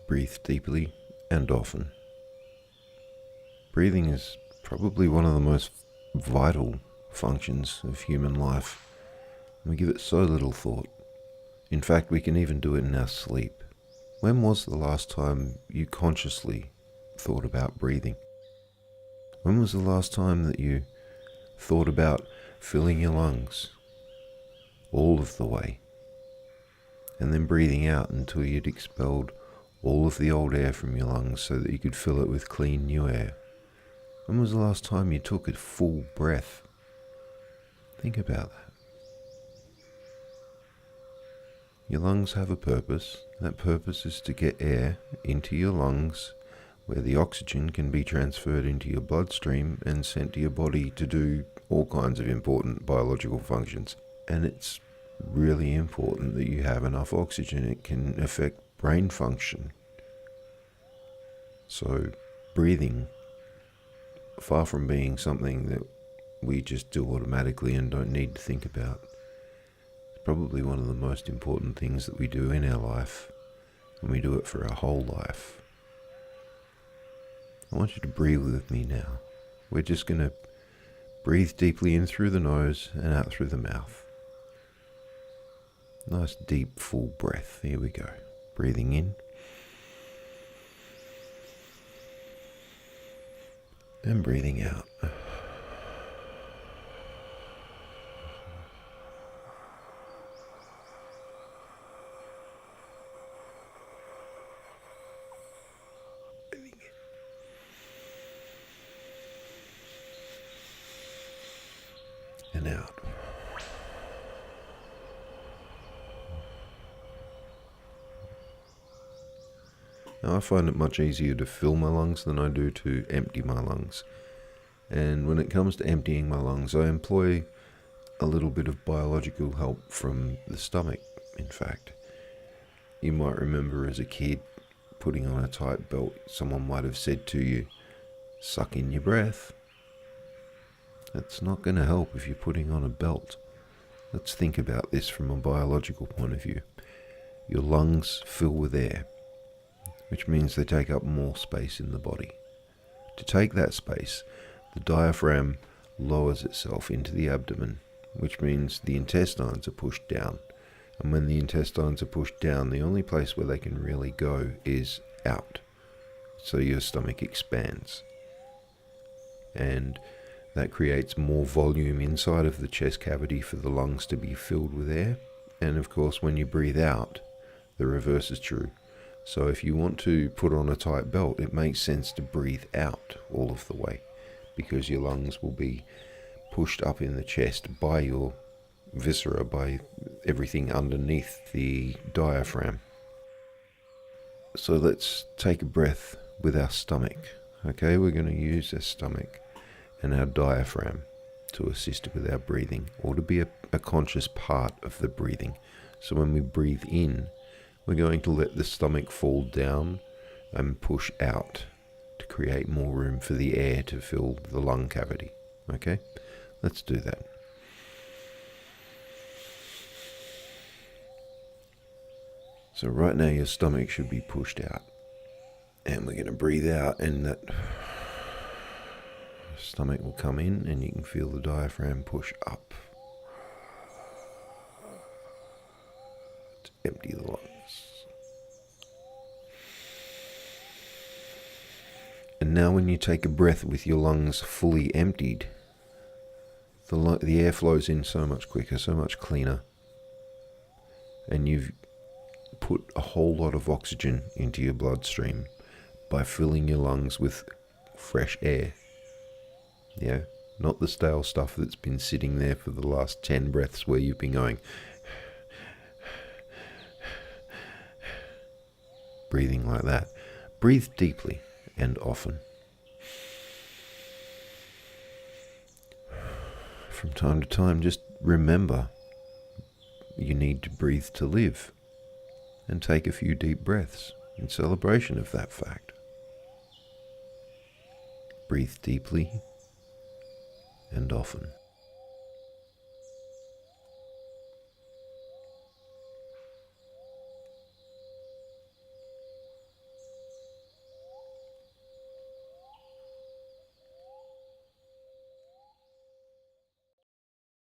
breathe deeply and often. Breathing is probably one of the most vital functions of human life. We give it so little thought. In fact, we can even do it in our sleep. When was the last time you consciously thought about breathing? When was the last time that you thought about filling your lungs all of the way and then breathing out until you'd expelled all of the old air from your lungs so that you could fill it with clean new air? When was the last time you took a full breath? Think about that. Your lungs have a purpose. That purpose is to get air into your lungs where the oxygen can be transferred into your bloodstream and sent to your body to do all kinds of important biological functions. And it's really important that you have enough oxygen. It can affect brain function. So breathing, far from being something that we just do automatically and don't need to think about, it's probably one of the most important things that we do in our life, and we do it for our whole life. I want you to breathe with me now. We're just going to breathe deeply in through the nose and out through the mouth. Nice deep full breath. Here we go. Breathing in and breathing out. Breathing in and out. Now, I find it much easier to fill my lungs than I do to empty my lungs. And when it comes to emptying my lungs, I employ a little bit of biological help from the stomach, in fact. You might remember as a kid putting on a tight belt, someone might have said to you, suck in your breath. That's not going to help if you're putting on a belt. Let's think about this from a biological point of view. Your lungs fill with air, which means they take up more space in the body. To take that space, the diaphragm lowers itself into the abdomen, which means the intestines are pushed down. And when the intestines are pushed down, the only place where they can really go is out. So your stomach expands. And that creates more volume inside of the chest cavity for the lungs to be filled with air. And of course, when you breathe out, the reverse is true. So if you want to put on a tight belt, it makes sense to breathe out all of the way, because your lungs will be pushed up in the chest by your viscera, by everything underneath the diaphragm. So let's take a breath with our stomach. Okay, we're going to use our stomach and our diaphragm to assist with our breathing, or to be a conscious part of the breathing. So when we breathe in, we're going to let the stomach fall down and push out to create more room for the air to fill the lung cavity. Okay, let's do that. So right now your stomach should be pushed out. And we're going to breathe out, and that stomach will come in, and you can feel the diaphragm push up to empty the lungs. And now when you take a breath with your lungs fully emptied, the air flows in so much quicker, so much cleaner. And you've put a whole lot of oxygen into your bloodstream by filling your lungs with fresh air. Yeah, not the stale stuff that's been sitting there for the last 10 breaths where you've been going, breathing like that. Breathe deeply and often. From time to time, just remember you need to breathe to live, and take a few deep breaths in celebration of that fact. Breathe deeply and often.